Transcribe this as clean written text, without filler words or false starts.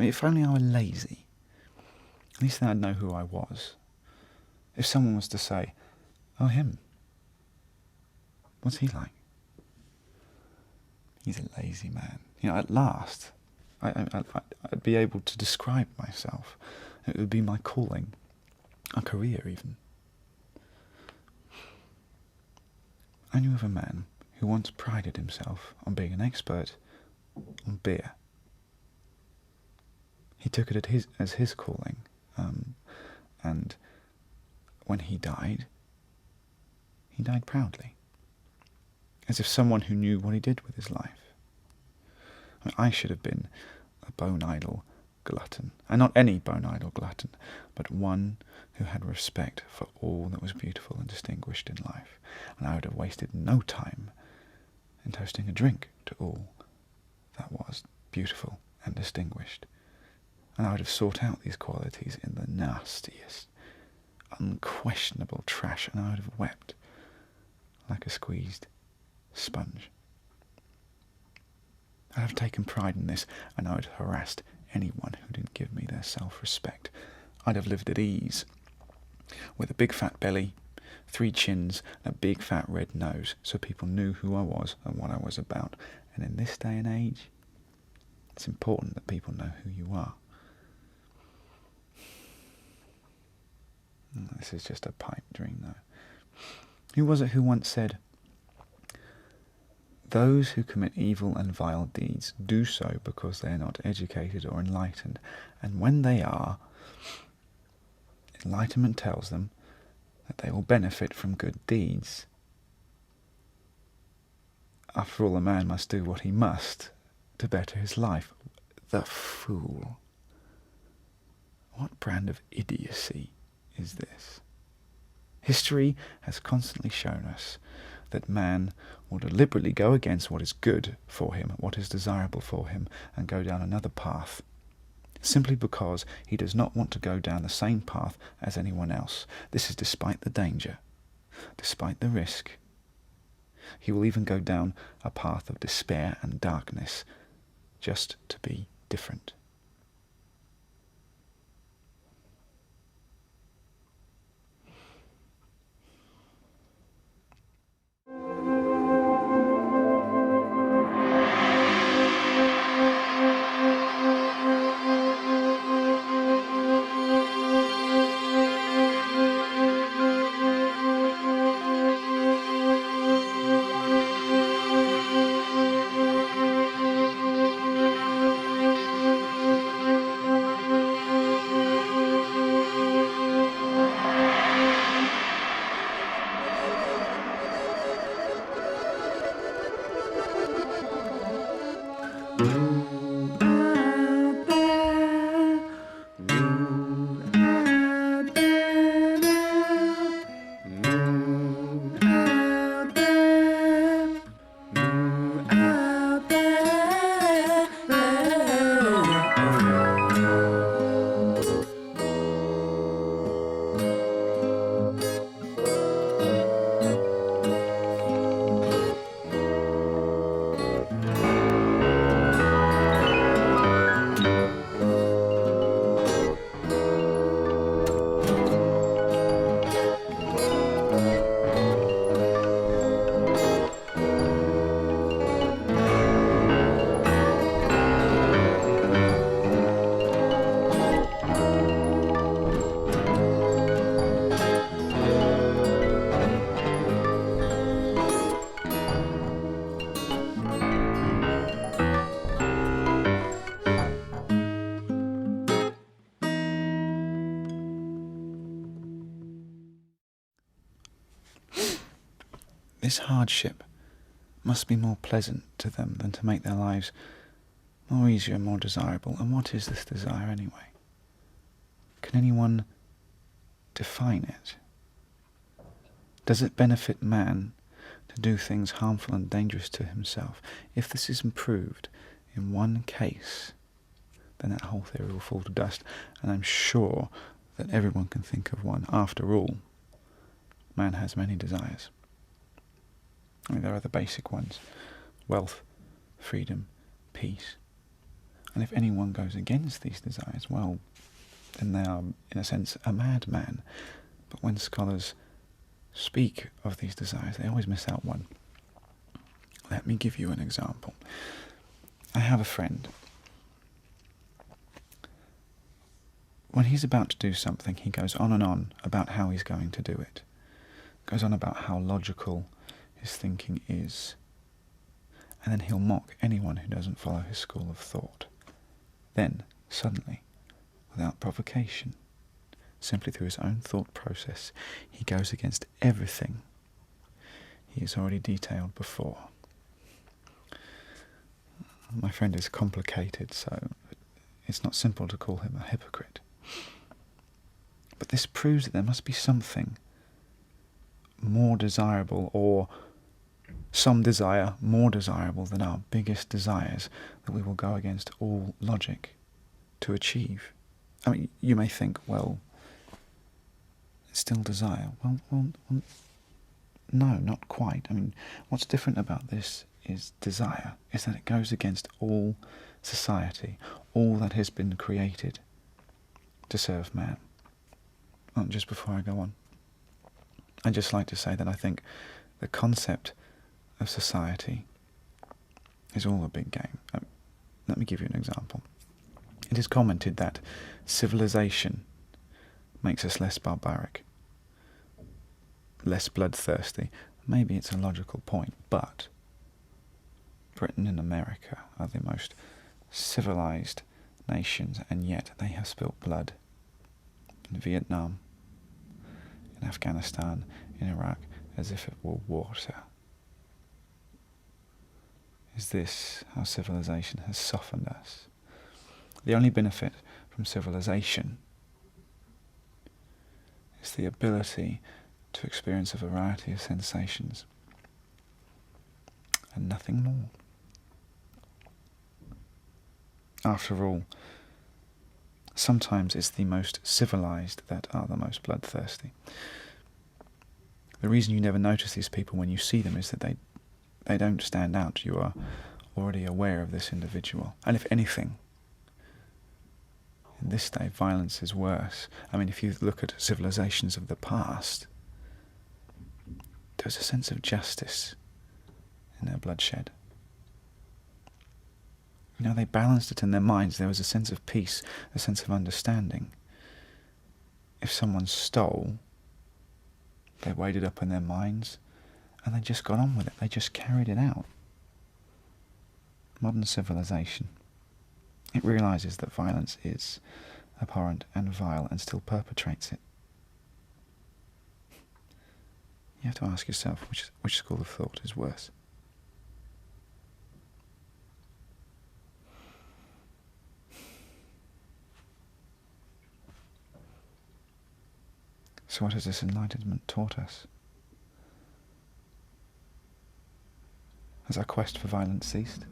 I mean, if only I were lazy. At least then I'd know who I was. If someone was to say, "Oh, him. What's he like?" He's a lazy man. At last, I'd be able to describe myself. It would be my calling, a career even. I knew of a man who once prided himself on being an expert on beer. He took it as his calling, and when he died proudly, as if someone who knew what he did with his life. I should have been a bone-idle glutton, and not any bone-idle glutton, but one who had respect for all that was beautiful and distinguished in life, and I would have wasted no time in toasting a drink to all that was beautiful and distinguished, and I would have sought out these qualities in the nastiest, unquestionable trash, and I would have wept like a squeezed sponge. I'd have taken pride in this, and I would have harassed anyone who didn't give me their self-respect. I'd have lived at ease, with a big fat belly, 3 chins, and a big fat red nose, so people knew who I was and what I was about. And in this day and age, it's important that people know who you are. This is just a pipe dream, though. Who was it who once said, "Those who commit evil and vile deeds do so because they are not educated or enlightened, and when they are, enlightenment tells them that they will benefit from good deeds. After all, a man must do what he must to better his life." The fool! What brand of idiocy is this? History has constantly shown us that man will deliberately go against what is good for him, what is desirable for him, and go down another path, simply because he does not want to go down the same path as anyone else. This is despite the danger, despite the risk. He will even go down a path of despair and darkness, just to be different. This hardship must be more pleasant to them than to make their lives more easier and more desirable. And what is this desire anyway? Can anyone define it? Does it benefit man to do things harmful and dangerous to himself? If this is improved in one case, then that whole theory will fall to dust, and I'm sure that everyone can think of one. After all, man has many desires. I mean, there are the basic ones: wealth, freedom, peace. And if anyone goes against these desires, well, then they are, in a sense, a madman. But when scholars speak of these desires, they always miss out one. Let me give you an example. I have a friend. When he's about to do something, he goes on and on about how he's going to do it. Goes on about how logical his thinking is. And then he'll mock anyone who doesn't follow his school of thought. Then, suddenly, without provocation, simply through his own thought process, he goes against everything he has already detailed before. My friend is complicated, so it's not simple to call him a hypocrite. But this proves that there must be something more desirable, or some desire more desirable than our biggest desires, that we will go against all logic to achieve. I mean, you may think, well, it's still desire. Well, no, not quite. I mean, what's different about this is desire, is that it goes against all society, all that has been created to serve man. Well, just before I go on, I'd just like to say that I think the concept of society is all a big game. Let me give you an example. It is commented that civilization makes us less barbaric, less bloodthirsty. Maybe it's a logical point, but Britain and America are the most civilized nations, and yet they have spilt blood in Vietnam, in Afghanistan, in Iraq, as if it were water. Is this how civilization has softened us? The only benefit from civilization is the ability to experience a variety of sensations, and nothing more. After all, sometimes it's the most civilized that are the most bloodthirsty. The reason you never notice these people when you see them is that they don't stand out. You are already aware of this individual. And if anything, in this day, violence is worse. I mean, if you look at civilizations of the past, there's a sense of justice in their bloodshed. You know, they balanced it in their minds. There was a sense of peace, a sense of understanding. If someone stole, they weighed it up in their minds, and they just got on with it. They just carried it out. Modern civilization, it realizes that violence is abhorrent and vile, and still perpetrates it. You have to ask yourself, which school of thought is worse? So what has this enlightenment taught us? Has our quest for violence ceased?